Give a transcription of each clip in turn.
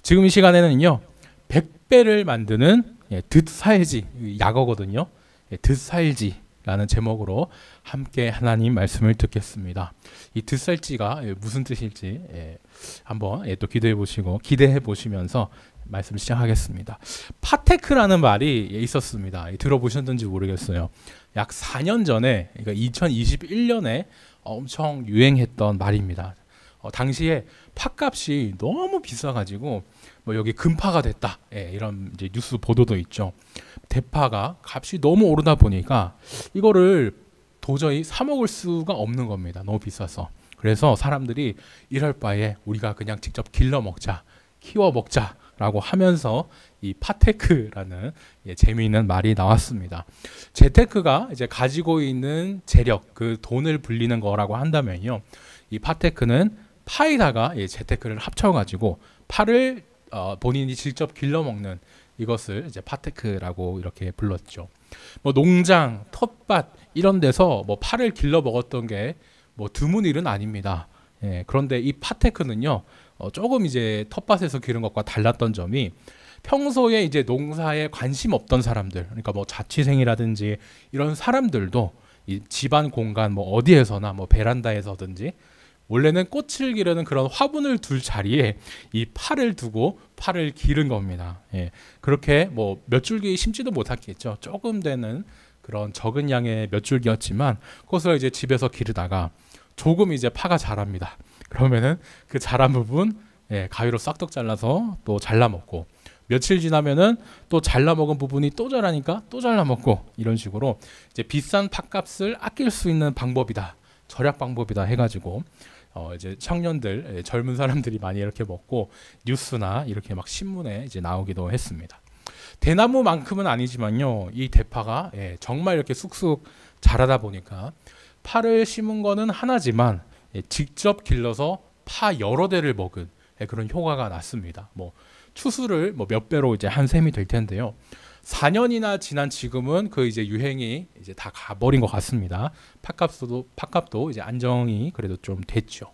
지금 이 시간에는요 100배를 만드는 듣살지 약어거든요. 듣살지라는 제목으로 함께 하나님 말씀을 듣겠습니다. 이 듣살지가 무슨 뜻일지 한번 또 기대해 보시면서 말씀을 시작하겠습니다. 파테크라는 말이 있었습니다. 들어보셨는지 모르겠어요. 약 4년 전에, 그러니까 2021년에 엄청 유행했던 말입니다. 당시에 팥값이 너무 비싸가지고 뭐 여기 금파가 됐다, 이런 이제 뉴스 보도도 있죠. 대파가 값이 너무 오르다 보니까 이거를 도저히 사 먹을 수가 없는 겁니다. 너무 비싸서. 그래서 사람들이 이럴 바에 우리가 그냥 직접 길러 먹자, 키워 먹자라고 하면서 이 파테크라는 재미있는 말이 나왔습니다. 재테크가 이제 가지고 있는 재력, 그 돈을 불리는 거라고 한다면요, 이 파테크는 파에다가 재테크를 합쳐가지고 파를 본인이 직접 길러 먹는 이것을 이제 파테크라고 이렇게 불렀죠. 뭐 농장, 텃밭 이런 데서 뭐 파를 길러 먹었던 게 뭐 드문 일은 아닙니다. 그런데 이 파테크는요, 조금 이제 텃밭에서 기른 것과 달랐던 점이 평소에 이제 농사에 관심 없던 사람들, 그러니까 뭐 자취생이라든지 이런 사람들도 이 집안 공간 뭐 어디에서나 뭐 베란다에서든지 원래는 꽃을 기르는 그런 화분을 둘 자리에 이 파를 두고 파를 기른 겁니다. 그렇게 뭐 몇 줄기 심지도 못했겠죠. 조금 되는 그런 적은 양의 몇 줄기였지만 그것을 이제 집에서 기르다가 조금 이제 파가 자랍니다. 그러면은 그 자란 부분 가위로 싹둑 잘라서 또 잘라 먹고, 며칠 지나면은 또 잘라 먹은 부분이 또 자라니까 또 잘라 먹고, 이런 식으로 이제 비싼 팥값을 아낄 수 있는 방법이다, 절약 방법이다 해가지고 이제 청년들, 젊은 사람들이 많이 이렇게 먹고 뉴스나 이렇게 막 신문에 이제 나오기도 했습니다. 대나무만큼은 아니지만요, 이 대파가 정말 이렇게 쑥쑥 자라다 보니까 파를 심은 거는 하나지만 직접 길러서 파 여러 대를 먹은 그런 효과가 났습니다. 뭐 추수를 뭐 몇 배로 이제 한 셈이 될 텐데요. 4년이나 지난 지금은 그 이제 유행이 이제 다 가버린 것 같습니다. 팥값도 이제 안정이 그래도 좀 됐죠.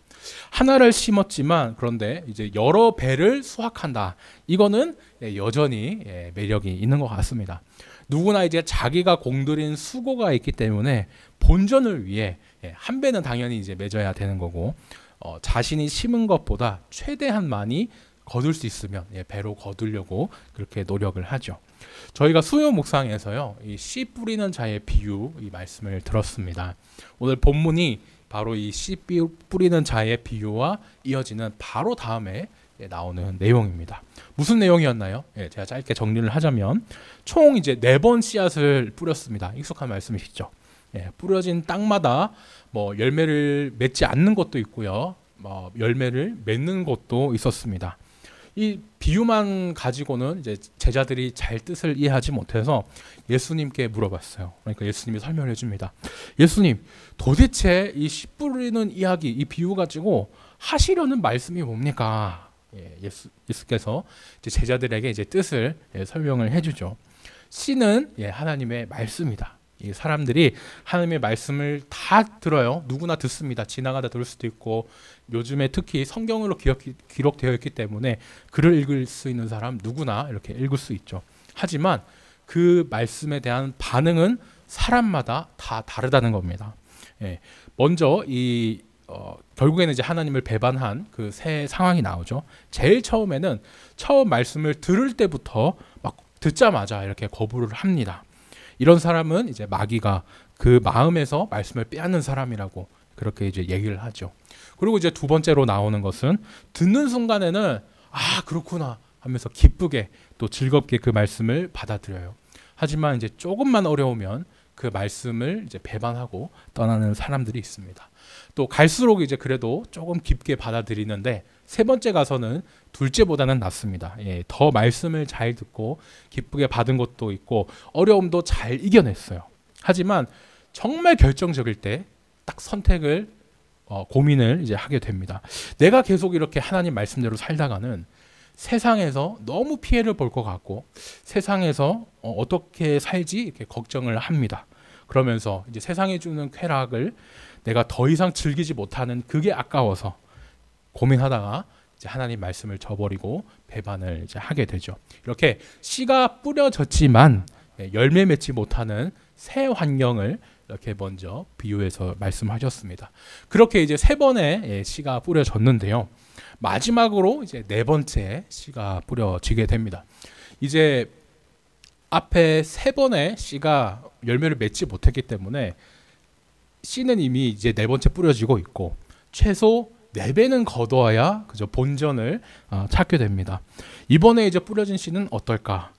하나를 심었지만 그런데 이제 여러 배를 수확한다. 이거는 여전히 매력이 있는 것 같습니다. 누구나 이제 자기가 공들인 수고가 있기 때문에 본전을 위해 한 배는 당연히 이제 맺어야 되는 거고, 자신이 심은 것보다 최대한 많이 거둘 수 있으면 배로 거두려고 그렇게 노력을 하죠. 저희가 수요 묵상에서요, 이 씨 뿌리는 자의 비유 이 말씀을 들었습니다. 오늘 본문이 바로 이 씨 뿌리는 자의 비유와 이어지는 바로 다음에 나오는 내용입니다. 무슨 내용이었나요? 제가 짧게 정리를 하자면 총 이제 4번 씨앗을 뿌렸습니다. 익숙한 말씀이시죠? 뿌려진 땅마다 뭐 열매를 맺지 않는 것도 있고요, 뭐 열매를 맺는 것도 있었습니다. 이 비유만 가지고는 이제 제자들이 잘 뜻을 이해하지 못해서 예수님께 물어봤어요. 그러니까 예수님이 설명해 줍니다. 예수님, 도대체 이 씨 뿌리는 이야기, 이 비유 가지고 하시려는 말씀이 뭡니까? 예수께서 이제 제자들에게 이제 뜻을 설명을 해주죠. 씨는 하나님의 말씀이다. 이 사람들이 하나님의 말씀을 다 들어요. 누구나 듣습니다. 지나가다 들을 수도 있고, 요즘에 특히 성경으로 기록되어 있기 때문에 글을 읽을 수 있는 사람 누구나 이렇게 읽을 수 있죠. 하지만 그 말씀에 대한 반응은 사람마다 다 다르다는 겁니다. 먼저 결국에는 이제 하나님을 배반한 그 세 상황이 나오죠. 제일 처음에는 처음 말씀을 들을 때부터 막 듣자마자 이렇게 거부를 합니다. 이런 사람은 이제 마귀가 그 마음에서 말씀을 빼앗는 사람이라고 그렇게 이제 얘기를 하죠. 그리고 이제 두 번째로 나오는 것은 듣는 순간에는 아, 그렇구나 하면서 기쁘게 또 즐겁게 그 말씀을 받아들여요. 하지만 이제 조금만 어려우면 그 말씀을 이제 배반하고 떠나는 사람들이 있습니다. 또 갈수록 이제 그래도 조금 깊게 받아들이는데 세 번째 가서는 둘째보다는 낫습니다. 더 말씀을 잘 듣고 기쁘게 받은 것도 있고 어려움도 잘 이겨냈어요. 하지만 정말 결정적일 때 딱 선택을 고민을 이제 하게 됩니다. 내가 계속 이렇게 하나님 말씀대로 살다가는 세상에서 너무 피해를 볼 것 같고 세상에서 어떻게 살지 이렇게 걱정을 합니다. 그러면서 이제 세상이 주는 쾌락을 내가 더 이상 즐기지 못하는 그게 아까워서 고민하다가 이제 하나님 말씀을 저버리고 배반을 이제 하게 되죠. 이렇게 씨가 뿌려졌지만 열매 맺지 못하는 새 환경을 이렇게 먼저 비유해서 말씀하셨습니다. 그렇게 이제 세 번의 씨가 뿌려졌는데요. 마지막으로 이제 네 번째 씨가 뿌려지게 됩니다. 이제 앞에 세 번의 씨가 열매를 맺지 못했기 때문에 씨는 이미 이제 네 번째 뿌려지고 있고 최소 4배는 거둬야 그저 본전을 찾게 됩니다. 이번에 이제 뿌려진 씨는 어떨까?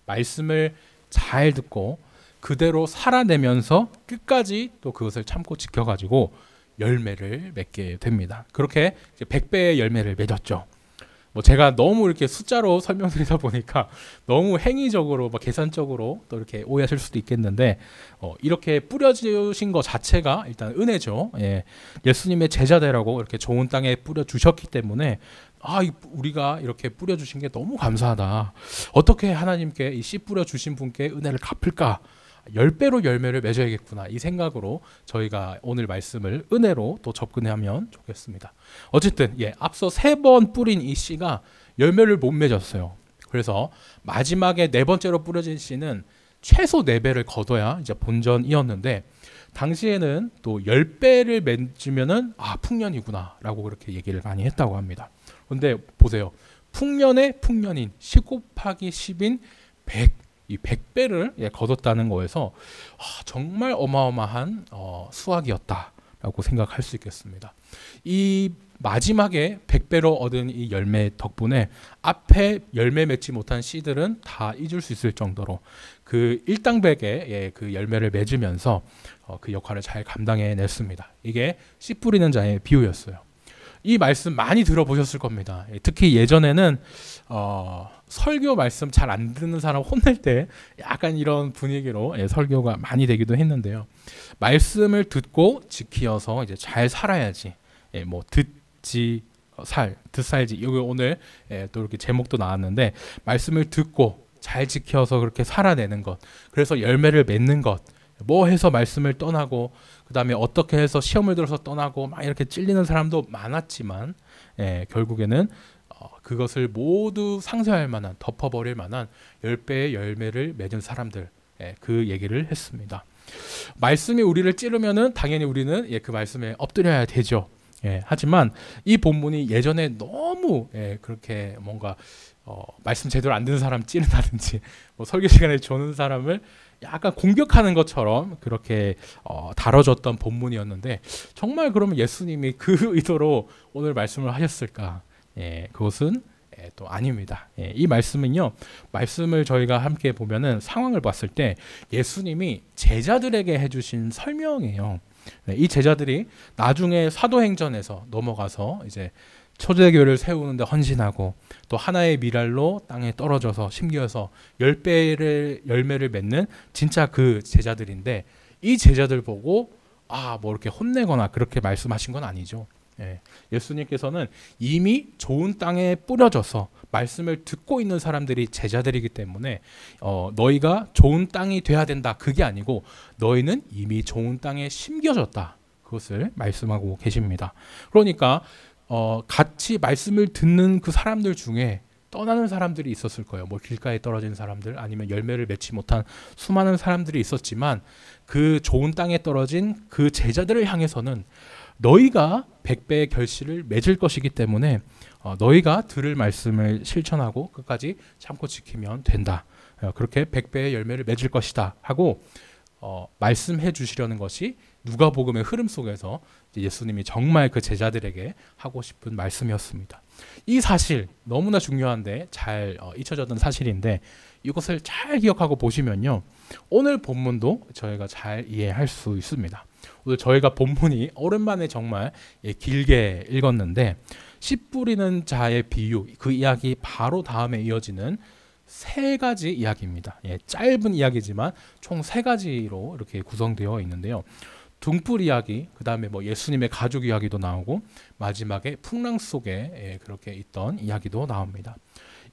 말씀을 잘 듣고 그대로 살아내면서 끝까지 또 그것을 참고 지켜가지고 열매를 맺게 됩니다. 그렇게 이제 100배의 열매를 맺었죠. 뭐 제가 너무 이렇게 숫자로 설명드리다 보니까 너무 행위적으로 계산적으로 또 이렇게 오해하실 수도 있겠는데 이렇게 뿌려주신 것 자체가 일단 은혜죠. 예수님의 제자되라고 이렇게 좋은 땅에 뿌려주셨기 때문에 우리가 이렇게 뿌려주신 게 너무 감사하다. 어떻게 하나님께 이 씨 뿌려주신 분께 은혜를 갚을까? 10배로 열매를 맺어야겠구나 이 생각으로 저희가 오늘 말씀을 은혜로 또 접근하면 좋겠습니다. 어쨌든 앞서 3번 뿌린 이 씨가 열매를 못 맺었어요. 그래서 마지막에 네 번째로 뿌려진 씨는 최소 4배를 거둬야 이제 본전이었는데 당시에는 또 10배를 맺으면은 풍년이구나 라고 그렇게 얘기를 많이 했다고 합니다. 그런데 보세요. 풍년의 풍년인 10 곱하기 10인 100 이 100배를 거뒀다는 거에서 정말 어마어마한 수확이었다라고 생각할 수 있겠습니다. 이 마지막에 100배로 얻은 이 열매 덕분에 앞에 열매 맺지 못한 씨들은 다 잊을 수 있을 정도로 그 일당백의 그 열매를 맺으면서 그 역할을 잘 감당해냈습니다. 이게 씨 뿌리는 자의 비유였어요. 이 말씀 많이 들어보셨을 겁니다. 특히 예전에는 설교 말씀 잘 안 듣는 사람 혼낼 때 약간 이런 분위기로 설교가 많이 되기도 했는데요. 말씀을 듣고 지키어서 이제 잘 살아야지. 뭐 듣살지. 여기 오늘 또 이렇게 제목도 나왔는데 말씀을 듣고 잘 지켜서 그렇게 살아내는 것. 그래서 열매를 맺는 것. 뭐 해서 말씀을 떠나고 그 다음에 어떻게 해서 시험을 들어서 떠나고 막 이렇게 찔리는 사람도 많았지만 결국에는 그것을 모두 상쇄할 만한 덮어버릴 만한 10배의 열매를 맺은 사람들 그 얘기를 했습니다. 말씀이 우리를 찌르면은 당연히 우리는 그 말씀에 엎드려야 되죠. 하지만 이 본문이 예전에 너무 그렇게 뭔가 말씀 제대로 안 듣는 사람 찌른다든지 뭐 설교 시간에 조는 사람을 약간 공격하는 것처럼 그렇게 다뤄졌던 본문이었는데 정말 그러면 예수님이 그 의도로 오늘 말씀을 하셨을까? 그것은 또 아닙니다. 이 말씀은요, 말씀을 저희가 함께 보면은 상황을 봤을 때 예수님이 제자들에게 해주신 설명이에요. 이 제자들이 나중에 사도행전에서 넘어가서 이제 초대교회를 세우는데 헌신하고 또 하나의 미랄로 땅에 떨어져서 심겨서 10배의 열매를 맺는 진짜 그 제자들인데 이 제자들 보고 뭐 이렇게 혼내거나 그렇게 말씀하신 건 아니죠. 예수님께서는 이미 좋은 땅에 뿌려져서 말씀을 듣고 있는 사람들이 제자들이기 때문에 너희가 좋은 땅이 돼야 된다 그게 아니고 너희는 이미 좋은 땅에 심겨졌다 그것을 말씀하고 계십니다. 그러니까 같이 말씀을 듣는 그 사람들 중에 떠나는 사람들이 있었을 거예요. 뭐 길가에 떨어진 사람들 아니면 열매를 맺지 못한 수많은 사람들이 있었지만 그 좋은 땅에 떨어진 그 제자들을 향해서는 너희가 100배의 결실을 맺을 것이기 때문에 너희가 들을 말씀을 실천하고 끝까지 참고 지키면 된다. 그렇게 100배의 열매를 맺을 것이다 하고 말씀해 주시려는 것이 누가복음의 흐름 속에서 예수님이 정말 그 제자들에게 하고 싶은 말씀이었습니다. 이 사실 너무나 중요한데 잘 잊혀졌던 사실인데 이것을 잘 기억하고 보시면요. 오늘 본문도 저희가 잘 이해할 수 있습니다. 오늘 저희가 본문이 오랜만에 정말 길게 읽었는데 씨 뿌리는 자의 비유 그 이야기 바로 다음에 이어지는 3가지 이야기입니다. 짧은 이야기지만 총 3가지로 이렇게 구성되어 있는데요. 등불 이야기, 그 다음에 뭐 예수님의 가족 이야기도 나오고 마지막에 풍랑 속에 그렇게 있던 이야기도 나옵니다.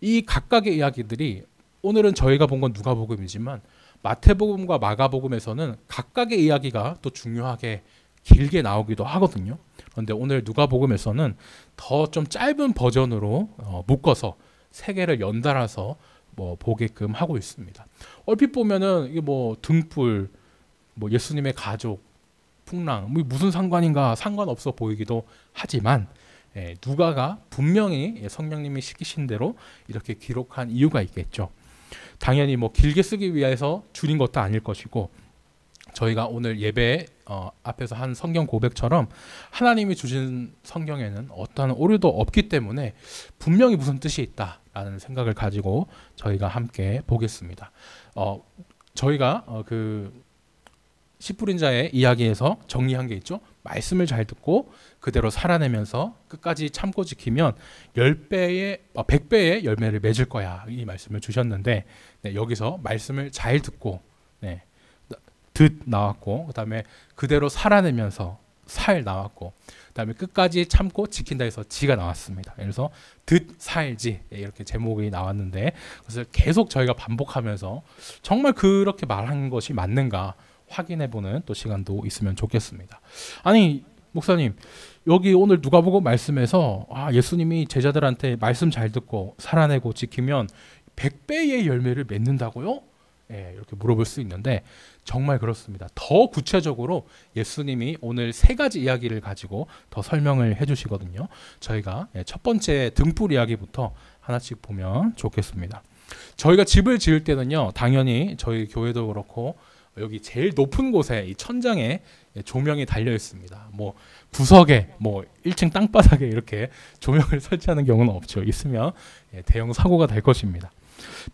이 각각의 이야기들이 오늘은 저희가 본 건 누가복음이지만 마태복음과 마가복음에서는 각각의 이야기가 또 중요하게 길게 나오기도 하거든요. 그런데 오늘 누가복음에서는 더 좀 짧은 버전으로 묶어서 세 개를 연달아서 뭐 보게끔 하고 있습니다. 얼핏 보면은 이게 뭐 등불, 뭐 예수님의 가족, 풍랑, 뭐 무슨 상관인가 상관없어 보이기도 하지만 누가가 분명히 성령님이 시키신 대로 이렇게 기록한 이유가 있겠죠. 당연히 뭐 길게 쓰기 위해서 줄인 것도 아닐 것이고, 저희가 오늘 예배 앞에서 한 성경 고백처럼 하나님이 주신 성경에는 어떠한 오류도 없기 때문에 분명히 무슨 뜻이 있다라는 생각을 가지고 저희가 함께 보겠습니다. 저희가 그 씨 뿌린 자의 이야기에서 정리한 게 있죠. 말씀을 잘 듣고 그대로 살아내면서 끝까지 참고 지키면 100배의 열매를 맺을 거야, 이 말씀을 주셨는데, 여기서 말씀을 잘 듣고, 듣 나왔고, 그 다음에 그대로 살아내면서 살 나왔고, 그 다음에 끝까지 참고 지킨다 해서 지가 나왔습니다. 그래서 듣 살지, 이렇게 제목이 나왔는데, 그래서 계속 저희가 반복하면서 정말 그렇게 말한 것이 맞는가 확인해보는 또 시간도 있으면 좋겠습니다. 아니 목사님, 여기 오늘 누가복음 말씀에서 예수님이 제자들한테 말씀 잘 듣고 살아내고 지키면 100배의 열매를 맺는다고요? 이렇게 물어볼 수 있는데 정말 그렇습니다. 더 구체적으로 예수님이 오늘 세 가지 이야기를 가지고 더 설명을 해주시거든요. 저희가 첫 번째 등불 이야기부터 하나씩 보면 좋겠습니다. 저희가 집을 지을 때는요, 당연히 저희 교회도 그렇고 여기 제일 높은 곳에 이 천장에 조명이 달려 있습니다. 뭐 구석에 뭐 1층 땅바닥에 이렇게 조명을 설치하는 경우는 없죠. 있으면 대형 사고가 될 것입니다.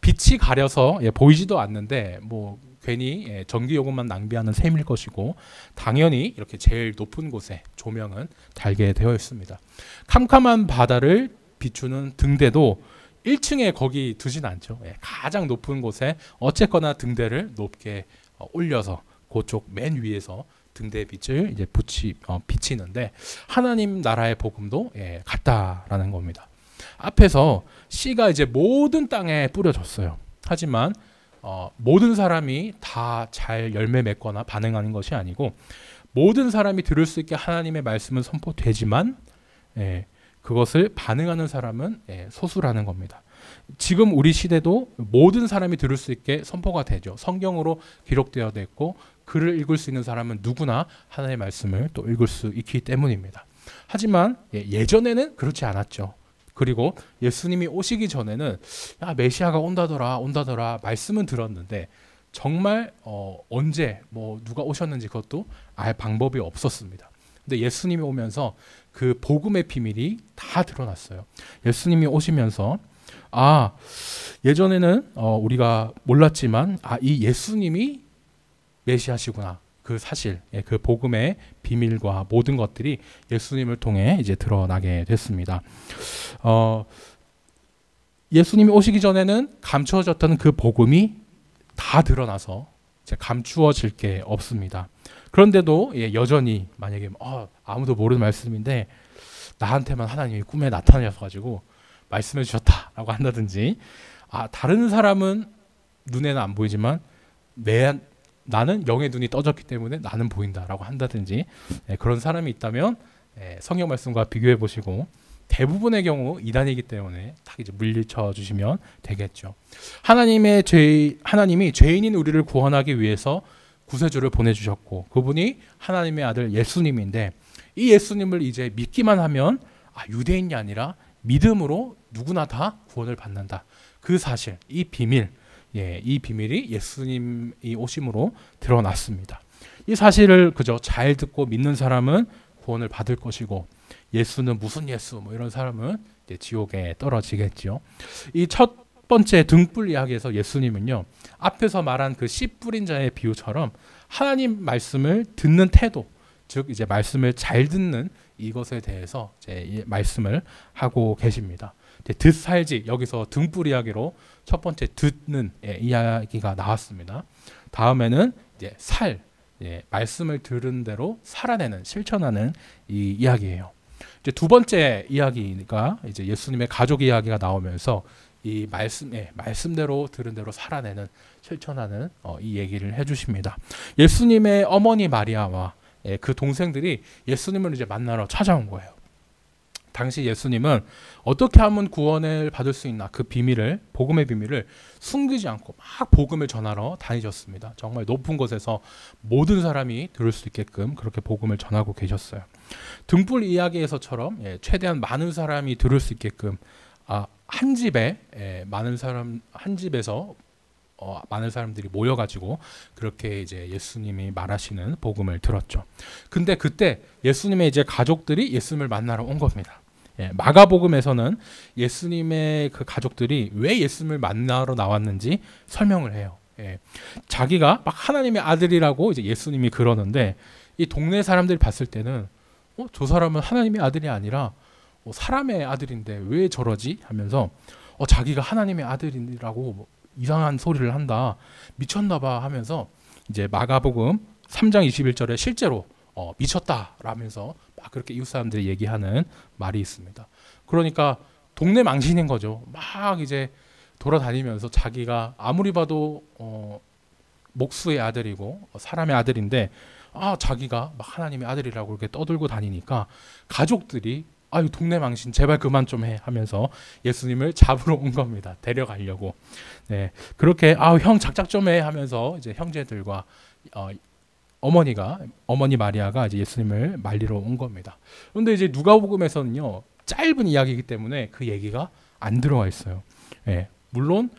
빛이 가려서 보이지도 않는데 뭐 괜히 전기 요금만 낭비하는 셈일 것이고, 당연히 이렇게 제일 높은 곳에 조명은 달게 되어 있습니다. 캄캄한 바다를 비추는 등대도 1층에 거기 두진 않죠. 가장 높은 곳에 어쨌거나 등대를 높게 올려서 그쪽 맨 위에서 등대 빛을 이제 비치는데, 하나님 나라의 복음도 같다라는 겁니다. 앞에서 씨가 이제 모든 땅에 뿌려졌어요. 하지만 모든 사람이 다 잘 열매 맺거나 반응하는 것이 아니고, 모든 사람이 들을 수 있게 하나님의 말씀은 선포되지만 그것을 반응하는 사람은 소수라는 겁니다. 지금 우리 시대도 모든 사람이 들을 수 있게 선포가 되죠. 성경으로 기록되어 있고 글을 읽을 수 있는 사람은 누구나 하나님의 말씀을 또 읽을 수 있기 때문입니다. 하지만 예전에는 그렇지 않았죠. 그리고 예수님이 오시기 전에는 메시아가 온다더라 말씀은 들었는데 정말 언제 뭐 누가 오셨는지 그것도 알 방법이 없었습니다. 근데 예수님이 오면서 그 복음의 비밀이 다 드러났어요. 예수님이 오시면서 예전에는 우리가 몰랐지만 이 예수님이 메시아시구나, 그 사실, 그 복음의 비밀과 모든 것들이 예수님을 통해 이제 드러나게 됐습니다. 예수님이 오시기 전에는 감추어졌던 그 복음이 다 드러나서 이제 감추어질 게 없습니다. 그런데도 여전히 만약에 아무도 모르는 말씀인데 나한테만 하나님이 꿈에 나타나셔 가지고 말씀해 주셨다라고 한다든지, 다른 사람은 눈에는 안 보이지만 나는 영의 눈이 떠졌기 때문에 나는 보인다라고 한다든지, 그런 사람이 있다면 성경 말씀과 비교해 보시고 대부분의 경우 이단이기 때문에 딱 이제 물리쳐 주시면 되겠죠. 하나님이 죄인인 우리를 구원하기 위해서 구세주를 보내주셨고, 그분이 하나님의 아들 예수님인데, 이 예수님을 이제 믿기만 하면 유대인이 아니라 믿음으로 누구나 다 구원을 받는다. 그 사실, 이 비밀, 이 비밀이 예수님이 오심으로 드러났습니다. 이 사실을 그저 잘 듣고 믿는 사람은 구원을 받을 것이고, 예수는 무슨 예수 뭐 이런 사람은 이제 지옥에 떨어지겠죠. 이 첫 번째 등불 이야기에서 예수님은요, 앞에서 말한 그 씨 뿌린 자의 비유처럼 하나님 말씀을 듣는 태도, 즉 이제 말씀을 잘 듣는 이것에 대해서 이제 말씀을 하고 계십니다. 듣 살지, 여기서 등불 이야기로 첫 번째 듣는 이야기가 나왔습니다. 다음에는 이제 말씀을 들은 대로 살아내는, 실천하는 이 이야기예요. 이제 두 번째 이야기가 이제 예수님의 가족 이야기가 나오면서 이 말씀대로 들은 대로 살아내는, 실천하는 이 얘기를 해주십니다. 예수님의 어머니 마리아와 그 동생들이 예수님을 이제 만나러 찾아온 거예요. 당시 예수님은 어떻게 하면 구원을 받을 수 있나 그 비밀을 복음의 비밀을 숨기지 않고 막 복음을 전하러 다니셨습니다. 정말 높은 곳에서 모든 사람이 들을 수 있게끔 그렇게 복음을 전하고 계셨어요. 등불 이야기에서처럼 최대한 많은 사람이 들을 수 있게끔 한 집에 한 집에서 많은 사람들이 모여가지고 그렇게 이제 예수님이 말하시는 복음을 들었죠. 근데 그때 예수님의 이제 가족들이 예수님을 만나러 온 겁니다. 마가복음에서는 예수님의 그 가족들이 왜 예수님을 만나러 나왔는지 설명을 해요. 자기가 막 하나님의 아들이라고 이제 예수님이 그러는데 이 동네 사람들이 봤을 때는 저 사람은 하나님의 아들이 아니라 사람의 아들인데 왜 저러지? 하면서 자기가 하나님의 아들이라고 이상한 소리를 한다. 미쳤나봐 하면서 이제 마가복음 3장 21절에 실제로 미쳤다라면서 막 그렇게 이웃 사람들이 얘기하는 말이 있습니다. 그러니까 동네 망신인 거죠. 막 이제 돌아다니면서 자기가 아무리 봐도 목수의 아들이고 사람의 아들인데 자기가 막 하나님의 아들이라고 이렇게 떠들고 다니니까 가족들이 아유 동네 망신 제발 그만 좀 해 하면서 예수님을 잡으러 온 겁니다. 데려가려고. 네, 그렇게 형 작작 좀 해 하면서 이제 형제들과 어머니 마리아가 이제 예수님을 말리러 온 겁니다. 그런데 이제 누가복음에서는요 짧은 이야기이기 때문에 그 얘기가 안 들어가 있어요. 물론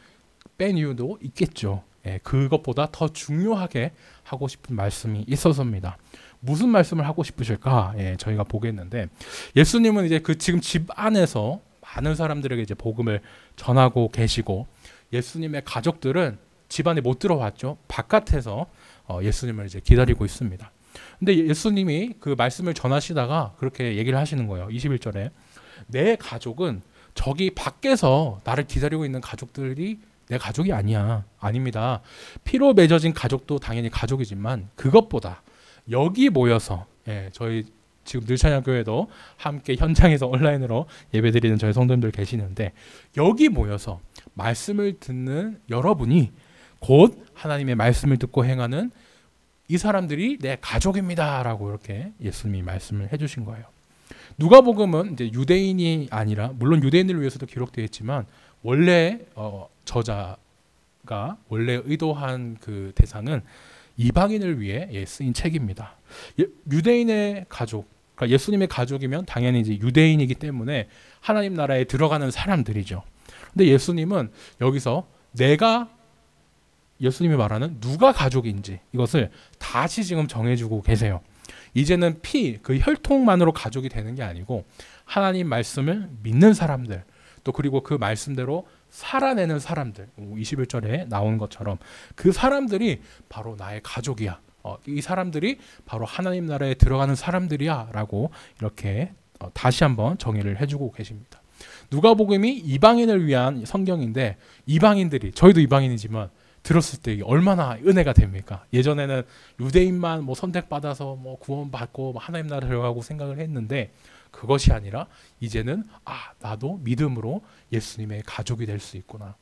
뺀 이유도 있겠죠. 그것보다 더 중요하게 하고 싶은 말씀이 있어서입니다. 무슨 말씀을 하고 싶으실까? 저희가 보겠는데 예수님은 이제 지금 집 안에서 많은 사람들에게 이제 복음을 전하고 계시고 예수님의 가족들은 집 안에 못 들어왔죠. 바깥에서 예수님을 이제 기다리고 있습니다. 근데 예수님이 그 말씀을 전하시다가 그렇게 얘기를 하시는 거예요. 21절에 내 가족은 저기 밖에서 나를 기다리고 있는 가족들이 내 가족이 아닙니다. 피로 맺어진 가족도 당연히 가족이지만 그것보다 여기 모여서 저희 지금 늘찬양교회도 함께 현장에서 온라인으로 예배드리는 저희 성도님들 계시는데 여기 모여서 말씀을 듣는 여러분이 곧 하나님의 말씀을 듣고 행하는 이 사람들이 내 가족입니다라고 이렇게 예수님이 말씀을 해주신 거예요. 누가복음은 이제 유대인이 아니라 물론 유대인들을 위해서도 기록되어 있지만 원래 저자가 원래 의도한 그 대상은 이방인을 위해 쓰인 책입니다. 유대인의 가족, 그러니까 예수님의 가족이면 당연히 이제 유대인이기 때문에 하나님 나라에 들어가는 사람들이죠. 근데 예수님은 여기서 예수님이 말하는 누가 가족인지 이것을 다시 지금 정해주고 계세요. 이제는 그 혈통만으로 가족이 되는 게 아니고 하나님 말씀을 믿는 사람들 또 그리고 그 말씀대로 살아내는 사람들 21절에 나오는 것처럼 그 사람들이 바로 나의 가족이야. 이 사람들이 바로 하나님 나라에 들어가는 사람들이야 라고 이렇게 다시 한번 정의를 해주고 계십니다. 누가복음이 이방인을 위한 성경인데 이방인들이 저희도 이방인이지만 들었을 때 얼마나 은혜가 됩니까? 예전에는 유대인만 선택받아서 구원받고 하나님 나라 들어가고 생각을 했는데 그것이 아니라 이제는 나도 믿음으로 예수님의 가족이 될 수 있구나.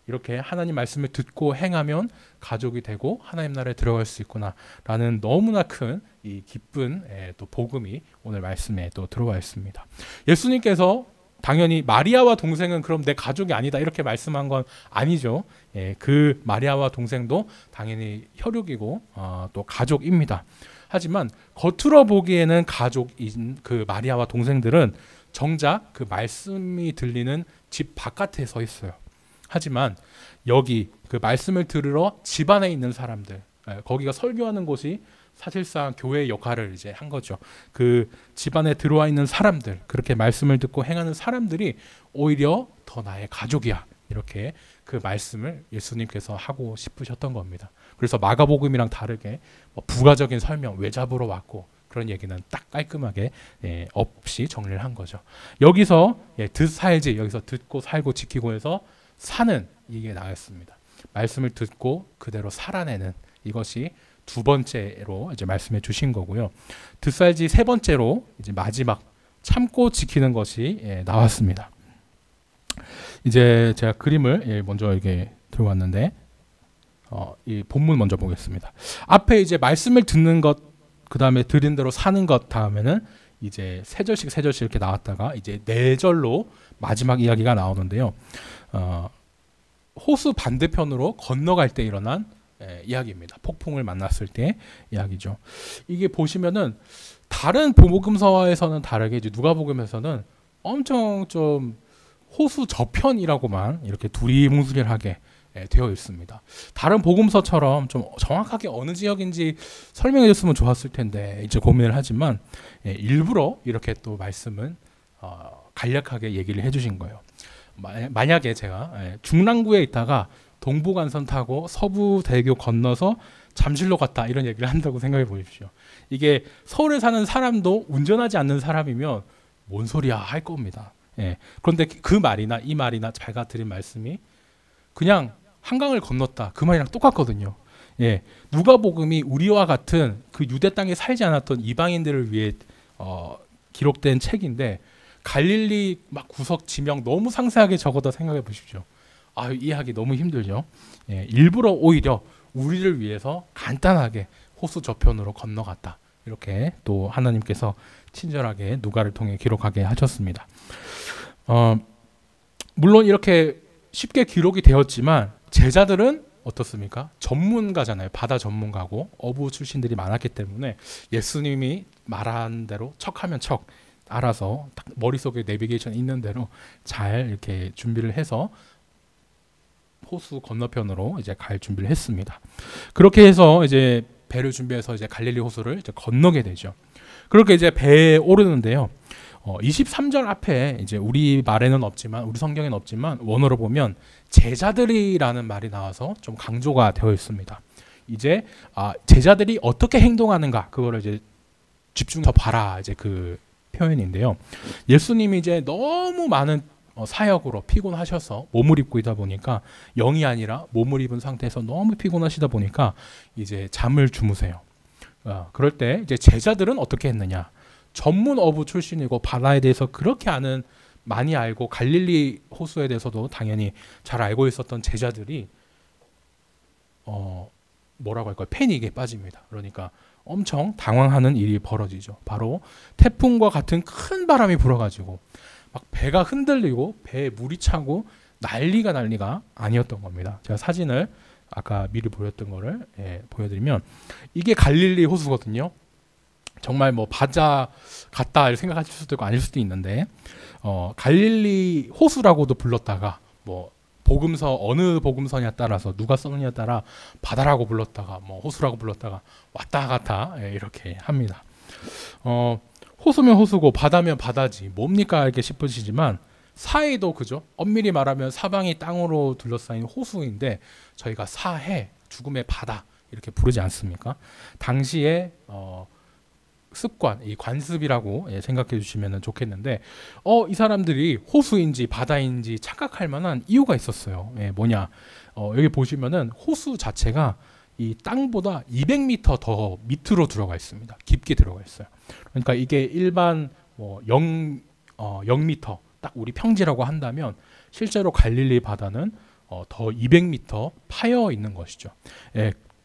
이렇게 하나님 말씀을 듣고 행하면 가족이 되고 하나님 나라에 들어갈 수 있구나 라는 너무나 큰 이 기쁜 또 복음이 오늘 말씀에 또 들어와 있습니다. 예수님께서 당연히 마리아와 동생은 그럼 내 가족이 아니다 이렇게 말씀한 건 아니죠. 그 마리아와 동생도 당연히 혈육이고 또 가족입니다. 하지만 겉으로 보기에는 가족인 그 마리아와 동생들은 정작 그 말씀이 들리는 집 바깥에 서 있어요. 하지만 여기 그 말씀을 들으러 집 안에 있는 사람들, 거기가 설교하는 곳이 사실상 교회의 역할을 이제 한 거죠. 그 집 안에 들어와 있는 사람들, 그렇게 말씀을 듣고 행하는 사람들이 오히려 더 나의 가족이야. 이렇게 그 말씀을 예수님께서 하고 싶으셨던 겁니다. 그래서 마가복음이랑 다르게 부가적인 설명, 왜 잡으러 왔고 그런 얘기는 딱 깔끔하게 없이 정리를 한 거죠. 여기서 듣살지, 여기서 듣고 살고 지키고 해서 사는 이게 나왔습니다. 말씀을 듣고 그대로 살아내는 이것이 두 번째로 이제 말씀해 주신 거고요. 듣살지 세 번째로 이제 마지막 참고 지키는 것이 나왔습니다. 이제 제가 그림을 먼저 이게 들어왔는데 이 본문 먼저 보겠습니다. 앞에 이제 말씀을 듣는 것 그 다음에 들은 대로 사는 것 다음에는 이제 세 절씩 세 절씩 이렇게 나왔다가 이제 네 절로 마지막 이야기가 나오는데요. 호수 반대편으로 건너갈 때 일어난 이야기입니다. 폭풍을 만났을 때 이야기죠. 이게 보시면은 다른 복음서에서는 다르게 이제 누가복음에서는 엄청 좀 호수 저편이라고만 이렇게 두리뭉술하게 되어 있습니다. 다른 복음서처럼 좀 정확하게 어느 지역인지 설명해 줬으면 좋았을 텐데 이제 고민을 하지만 일부러 이렇게 또 말씀은 간략하게 얘기를 해주신 거예요. 만약에 제가 중랑구에 있다가 동부간선 타고 서부대교 건너서 잠실로 갔다 이런 얘기를 한다고 생각해 보십시오. 이게 서울에 사는 사람도 운전하지 않는 사람이면 뭔 소리야 할 겁니다. 그런데 그 말이나 이 말이나 제가 드린 말씀이 그냥 한강을 건넜다 그 말이랑 똑같거든요. 누가복음이 우리와 같은 그 유대 땅에 살지 않았던 이방인들을 위해 기록된 책인데 갈릴리 막 구석 지명 너무 상세하게 적어다 생각해 보십시오. 이해하기 너무 힘들죠. 일부러 오히려 우리를 위해서 간단하게 호수 저편으로 건너갔다. 이렇게 또 하나님께서 친절하게 누가를 통해 기록하게 하셨습니다. 물론 이렇게 쉽게 기록이 되었지만 제자들은 어떻습니까? 전문가잖아요. 바다 전문가고 어부 출신들이 많았기 때문에 예수님이 말한 대로 척하면 척 알아서 딱 머릿속에 내비게이션 있는 대로 잘 이렇게 준비를 해서 호수 건너편으로 이제 갈 준비를 했습니다. 그렇게 해서 이제 배를 준비해서 이제 갈릴리 호수를 이제 건너게 되죠. 그렇게 이제 배에 오르는데요. 23절 앞에 이제 우리 말에는 없지만 우리 성경에는 없지만 원어로 보면 제자들이라는 말이 나와서 좀 강조가 되어 있습니다. 이제 제자들이 어떻게 행동하는가 그거를 이제 집중해서 봐라 이제 그 표현인데요. 예수님이 이제 너무 많은 사역으로 피곤하셔서 몸을 입고 있다 보니까 영이 아니라 몸을 입은 상태에서 너무 피곤하시다 보니까 이제 잠을 주무세요. 그럴 때 이제 제자들은 어떻게 했느냐? 전문 어부 출신이고 바다에 대해서 그렇게 많이 알고 갈릴리 호수에 대해서도 당연히 잘 알고 있었던 제자들이 뭐라고 할까요? 패닉에 빠집니다. 그러니까 엄청 당황하는 일이 벌어지죠. 바로 태풍과 같은 큰 바람이 불어가지고 막 배가 흔들리고 배에 물이 차고 난리가 아니었던 겁니다. 제가 사진을 아까 미리 보였던 거를 보여드리면 이게 갈릴리 호수거든요. 정말 뭐 바다 같다 이렇게 생각하실 수도 있고 아닐 수도 있는데 갈릴리 호수라고도 불렀다가 뭐 복음서 어느 복음서냐에 따라서 누가 썼느냐에 따라 바다라고 불렀다가 뭐 호수라고 불렀다가 왔다 갔다 이렇게 합니다. 호수면 호수고 바다면 바다지 뭡니까 이렇게 싶으시지만 사해도 그죠? 엄밀히 말하면 사방이 땅으로 둘러싸인 호수인데 저희가 사해, 죽음의 바다 이렇게 부르지 않습니까? 당시에 습관, 이 관습이라고 생각해 주시면 좋겠는데 이 사람들이 호수인지 바다인지 착각할 만한 이유가 있었어요. 뭐냐? 여기 보시면은 호수 자체가 이 땅보다 200m 더 밑으로 들어가 있습니다. 깊게 들어가 있어요. 그러니까 이게 일반 0m 딱 우리 평지라고 한다면 실제로 갈릴리 바다는 더 200m 파여 있는 것이죠.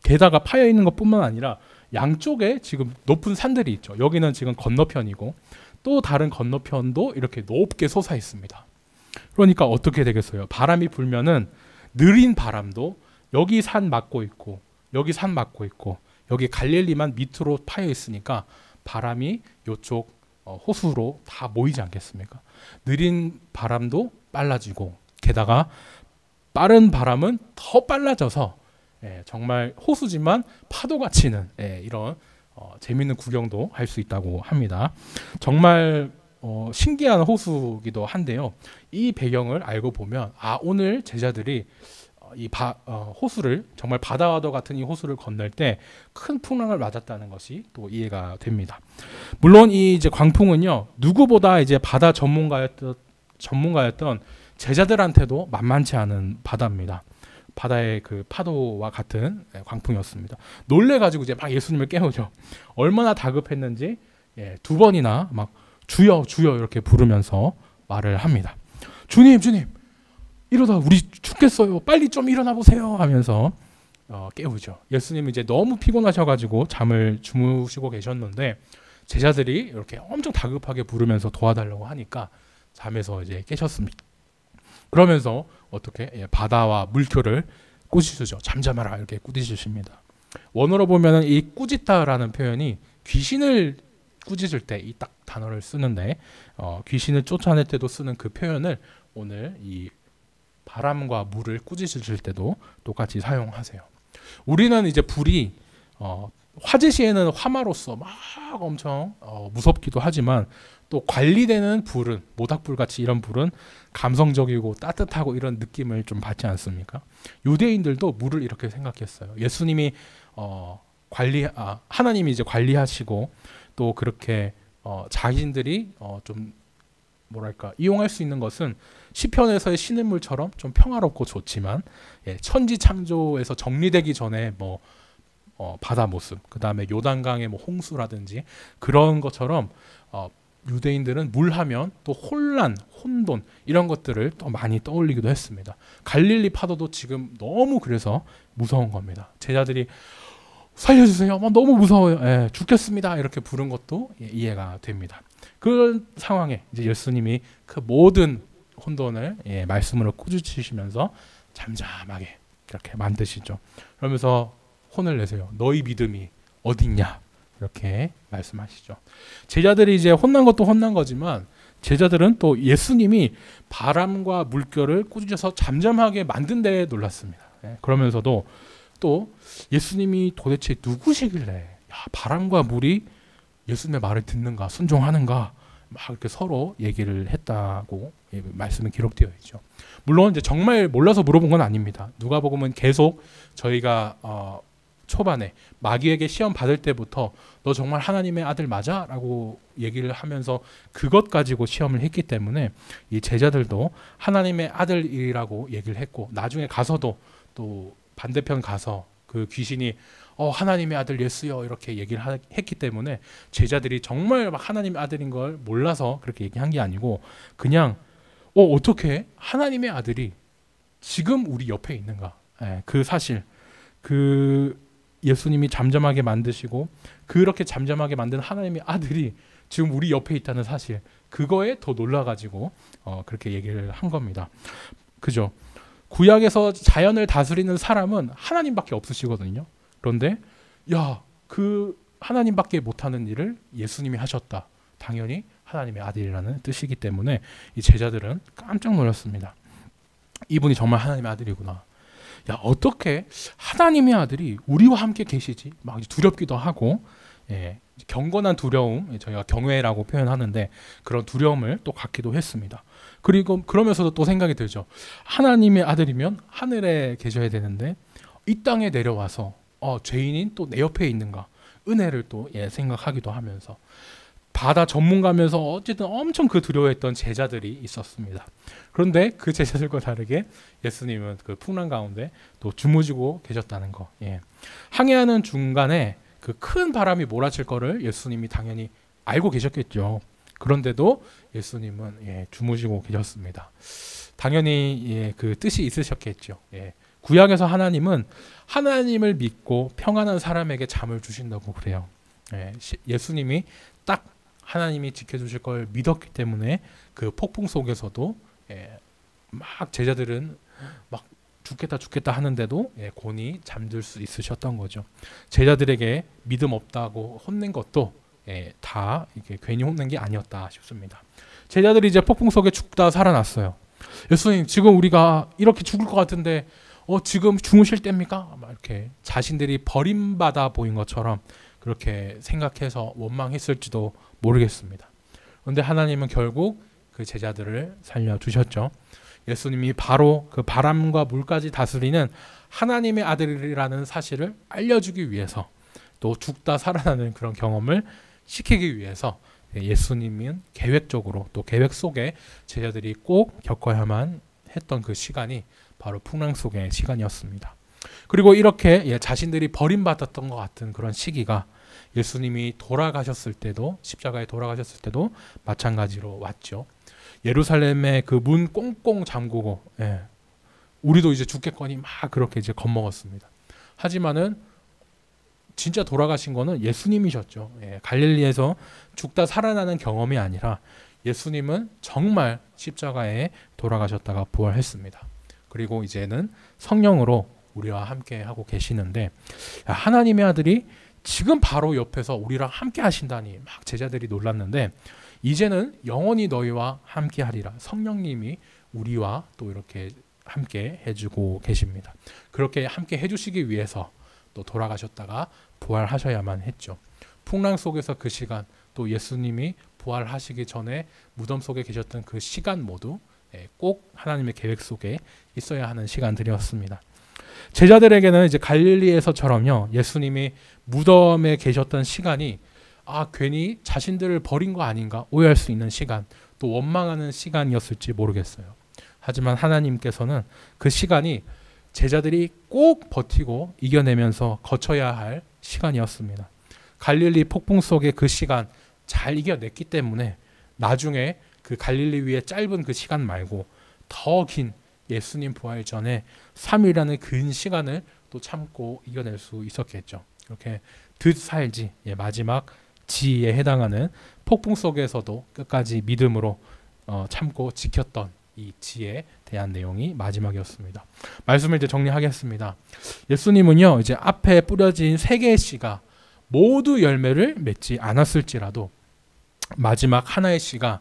게다가 파여 있는 것뿐만 아니라 양쪽에 지금 높은 산들이 있죠. 여기는 지금 건너편이고 또 다른 건너편도 이렇게 높게 솟아 있습니다. 그러니까 어떻게 되겠어요? 바람이 불면은 느린 바람도 여기 산 막고 있고 여기 산 막고 있고 여기 갈릴리만 밑으로 파여 있으니까 바람이 이쪽 호수로 다 모이지 않겠습니까? 느린 바람도 빨라지고 게다가 빠른 바람은 더 빨라져서 정말 호수지만 파도가 치는 이런 재미있는 구경도 할 수 있다고 합니다. 정말 신기한 호수기도 한데요. 이 배경을 알고 보면 오늘 제자들이 이 호수를 정말 바다와도 같은 이 호수를 건널 때 큰 풍랑을 맞았다는 것이 또 이해가 됩니다. 물론 이 이제 광풍은요 누구보다 이제 바다 전문가였던 제자들한테도 만만치 않은 바다입니다. 바다의 그 파도와 같은 광풍이었습니다. 놀래가지고 이제 막 예수님을 깨우죠. 얼마나 다급했는지 두 번이나 막 주여 주여 이렇게 부르면서 말을 합니다. 주님 이러다 우리 죽겠어요. 빨리 좀 일어나 보세요 하면서 깨우죠. 예수님은 이제 너무 피곤하셔가지고 잠을 주무시고 계셨는데 제자들이 이렇게 엄청 다급하게 부르면서 도와달라고 하니까 잠에서 이제 깨셨습니다. 그러면서 어떻게 바다와 물결을 꾸짖으죠. 잠잠하라 이렇게 꾸짖으십니다. 원어로 보면은 이 꾸짖다라는 표현이 귀신을 꾸짖을 때 이 딱 단어를 쓰는데 귀신을 쫓아낼 때도 쓰는 그 표현을 오늘 이 바람과 물을 꾸짖으실 때도 똑같이 사용하세요. 우리는 이제 불이 화재 시에는 화마로서 막 엄청 무섭기도 하지만 또 관리되는 불은 모닥불 같이 이런 불은 감성적이고 따뜻하고 이런 느낌을 좀 받지 않습니까? 유대인들도 물을 이렇게 생각했어요. 예수님이 하나님이 이제 관리하시고 또 그렇게 자신들이 좀 뭐랄까 이용할 수 있는 것은 시편에서의 신음물처럼 좀 평화롭고 좋지만 천지 창조에서 정리되기 전에 뭐 바다 모습, 그 다음에 요단강의 뭐 홍수라든지 그런 것처럼 유대인들은 물하면 또 혼란, 혼돈 이런 것들을 또 많이 떠올리기도 했습니다. 갈릴리 파도도 지금 너무 그래서 무서운 겁니다. 제자들이 살려주세요. 너무 무서워요. 죽겠습니다. 이렇게 부른 것도 이해가 됩니다. 그런 상황에 이제 예수님이 그 모든 혼돈을 말씀으로 꾸짖으시면서 잠잠하게 이렇게 만드시죠. 그러면서 혼을 내세요. 너희 믿음이 어딨냐 이렇게 말씀하시죠. 제자들이 이제 혼난 것도 혼난 거지만 제자들은 또 예수님이 바람과 물결을 꾸짖어서 잠잠하게 만든 데에 놀랐습니다. 그러면서도 또 예수님이 도대체 누구시길래 바람과 물이 예수님의 말을 듣는가 순종하는가 막 이렇게 서로 얘기를 했다고 말씀이 기록되어 있죠. 물론 이제 정말 몰라서 물어본 건 아닙니다. 누가복음은 계속 저희가 초반에 마귀에게 시험 받을 때부터 너 정말 하나님의 아들 맞아? 라고 얘기를 하면서 그것 가지고 시험을 했기 때문에 이 제자들도 하나님의 아들이라고 얘기를 했고 나중에 가서도 또 반대편 가서 그 귀신이 하나님의 아들 예수여 이렇게 얘기를 했기 때문에 제자들이 정말 막 하나님의 아들인 걸 몰라서 그렇게 얘기한 게 아니고 그냥 어떻게 하나님의 아들이 지금 우리 옆에 있는가 그 사실 그 예수님이 잠잠하게 만드시고 그렇게 잠잠하게 만든 하나님의 아들이 지금 우리 옆에 있다는 사실 그거에 더 놀라가지고 그렇게 얘기를 한 겁니다. 그죠? 구약에서 자연을 다스리는 사람은 하나님밖에 없으시거든요. 그런데 그 하나님밖에 못하는 일을 예수님이 하셨다. 당연히 하나님의 아들이라는 뜻이기 때문에 이 제자들은 깜짝 놀랐습니다. 이분이 정말 하나님의 아들이구나. 어떻게 하나님의 아들이 우리와 함께 계시지? 막 두렵기도 하고 경건한 두려움, 저희가 경외라고 표현하는데 그런 두려움을 또 갖기도 했습니다. 그리고 그러면서도 또 생각이 들죠. 하나님의 아들이면 하늘에 계셔야 되는데 이 땅에 내려와서 죄인인 또 내 옆에 있는가 은혜를 또 생각하기도 하면서 바다 전문가면서 어쨌든 엄청 그 두려워했던 제자들이 있었습니다. 그런데 그 제자들과 다르게 예수님은 그 풍랑 가운데 또 주무시고 계셨다는 거. 항해하는 중간에 그 큰 바람이 몰아칠 거를 예수님이 당연히 알고 계셨겠죠. 그런데도 예수님은 주무시고 계셨습니다. 당연히 그 뜻이 있으셨겠죠. 구약에서 하나님은 하나님을 믿고 평안한 사람에게 잠을 주신다고 그래요. 예수님이 딱 하나님이 지켜주실 걸 믿었기 때문에 그 폭풍 속에서도 막 제자들은 막 죽겠다 하는데도 곤히 잠들 수 있으셨던 거죠. 제자들에게 믿음 없다고 혼낸 것도 다 이게 괜히 혼낸 게 아니었다 싶습니다. 제자들이 이제 폭풍 속에 죽다 살아났어요. 예수님 지금 우리가 이렇게 죽을 것 같은데 지금 주무실 때입니까? 막 이렇게 자신들이 버림받아 보인 것처럼 그렇게 생각해서 원망했을지도 모르겠습니다. 그런데 하나님은 결국 그 제자들을 살려주셨죠. 예수님이 바로 그 바람과 물까지 다스리는 하나님의 아들이라는 사실을 알려주기 위해서 또 죽다 살아나는 그런 경험을 시키기 위해서 예수님은 계획적으로 또 계획 속에 제자들이 꼭 겪어야만 했던 그 시간이 바로 풍랑 속의 시간이었습니다. 그리고 이렇게 자신들이 버림받았던 것 같은 그런 시기가 예수님이 돌아가셨을 때도 십자가에 돌아가셨을 때도 마찬가지로 왔죠. 예루살렘의 그 문 꽁꽁 잠그고 우리도 이제 죽겠거니 막 그렇게 이제 겁먹었습니다. 하지만은 진짜 돌아가신 거는 예수님이셨죠. 예, 갈릴리에서 죽다 살아나는 경험이 아니라 예수님은 정말 십자가에 돌아가셨다가 부활했습니다. 그리고 이제는 성령으로 우리와 함께 하고 계시는데, 하나님의 아들이 지금 바로 옆에서 우리랑 함께 하신다니 막 제자들이 놀랐는데, 이제는 영원히 너희와 함께 하리라. 성령님이 우리와 또 이렇게 함께 해주고 계십니다. 그렇게 함께 해주시기 위해서 또 돌아가셨다가 부활하셔야만 했죠. 풍랑 속에서 그 시간, 또 예수님이 부활하시기 전에 무덤 속에 계셨던 그 시간 모두 꼭 하나님의 계획 속에 있어야 하는 시간들이었습니다. 제자들에게는 이제 갈릴리에서처럼요, 예수님이 무덤에 계셨던 시간이 괜히 자신들을 버린 거 아닌가 오해할 수 있는 시간, 또 원망하는 시간이었을지 모르겠어요. 하지만 하나님께서는 그 시간이 제자들이 꼭 버티고 이겨내면서 거쳐야 할 시간이었습니다. 갈릴리 폭풍 속의 그 시간 잘 이겨냈기 때문에 나중에 그 갈릴리 위에 짧은 그 시간 말고 더 긴 예수님 부활 전에 3일이라는 긴 시간을 또 참고 이겨낼 수 있었겠죠. 이렇게 듣살지, 마지막 지에 해당하는 폭풍 속에서도 끝까지 믿음으로 참고 지켰던 이 지에 대한 내용이 마지막이었습니다. 말씀을 이제 정리하겠습니다. 예수님은요, 이제 앞에 뿌려진 3개의 씨가 모두 열매를 맺지 않았을지라도 마지막 하나의 씨가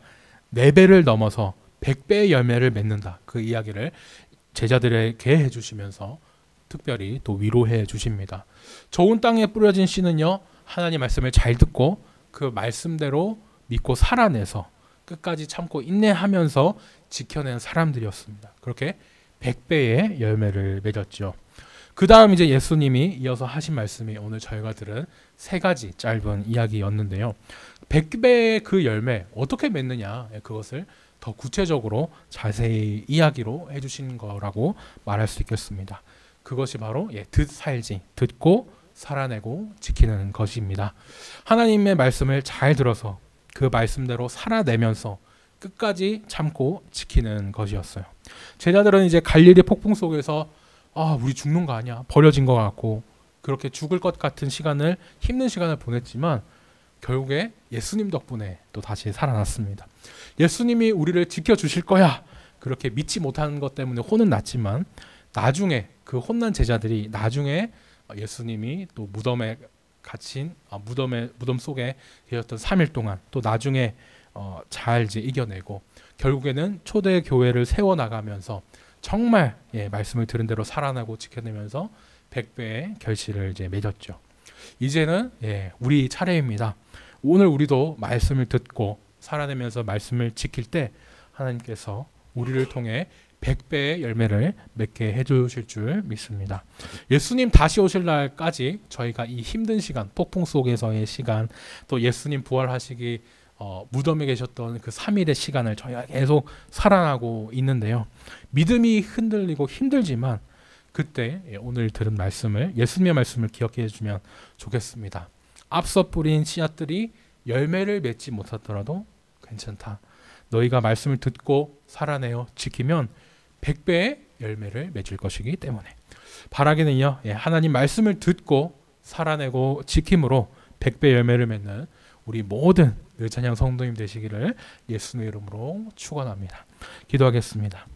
4배를 넘어서 100배의 열매를 맺는다. 그 이야기를 제자들에게 해주시면서 특별히 또 위로해 주십니다. 좋은 땅에 뿌려진 씨는요, 하나님 말씀을 잘 듣고 그 말씀대로 믿고 살아내서 끝까지 참고 인내하면서 지켜낸 사람들이었습니다. 그렇게 100배의 열매를 맺었죠. 그 다음 이제 예수님이 이어서 하신 말씀이 오늘 저희가 들은 3가지 짧은 이야기였는데요. 100배의 그 열매 어떻게 맺느냐, 그것을 더 구체적으로 자세히 이야기로 해주신 거라고 말할 수 있겠습니다. 그것이 바로 듣살지, 듣고 살아내고 지키는 것입니다. 하나님의 말씀을 잘 들어서 그 말씀대로 살아내면서 끝까지 참고 지키는 것이었어요. 제자들은 이제 갈릴리 폭풍 속에서 우리 죽는 거 아니야, 버려진 것 같고 그렇게 죽을 것 같은 시간을, 힘든 시간을 보냈지만 결국에 예수님 덕분에 또 다시 살아났습니다. 예수님이 우리를 지켜주실 거야, 그렇게 믿지 못하는 것 때문에 혼은 났지만 나중에 그 혼난 제자들이 나중에 예수님이 또 무덤에 갇힌 무덤 속에 계셨던 3일 동안 또 나중에 잘 이제 이겨내고 결국에는 초대 교회를 세워 나가면서 정말 말씀을 들은 대로 살아나고 지켜내면서 100배의 결실을 이제 맺었죠. 이제는 우리 차례입니다. 오늘 우리도 말씀을 듣고 살아내면서 말씀을 지킬 때 하나님께서 우리를 통해 100배의 열매를 맺게 해주실 줄 믿습니다. 예수님 다시 오실 날까지 저희가 이 힘든 시간, 폭풍 속에서의 시간, 또 예수님 부활하시기 무덤에 계셨던 그 3일의 시간을 저희가 계속 살아나고 있는데요. 믿음이 흔들리고 힘들지만 그때 오늘 들은 말씀을, 예수님의 말씀을 기억해 주면 좋겠습니다. 앞서 뿌린 씨앗들이 열매를 맺지 못하더라도 괜찮다. 너희가 말씀을 듣고 살아내어 지키면 100배의 열매를 맺을 것이기 때문에 바라기는요, 하나님 말씀을 듣고 살아내고 지킴으로 100배 열매를 맺는 우리 모든 의찬양 성도님 되시기를 예수님의 이름으로 축원합니다. 기도하겠습니다.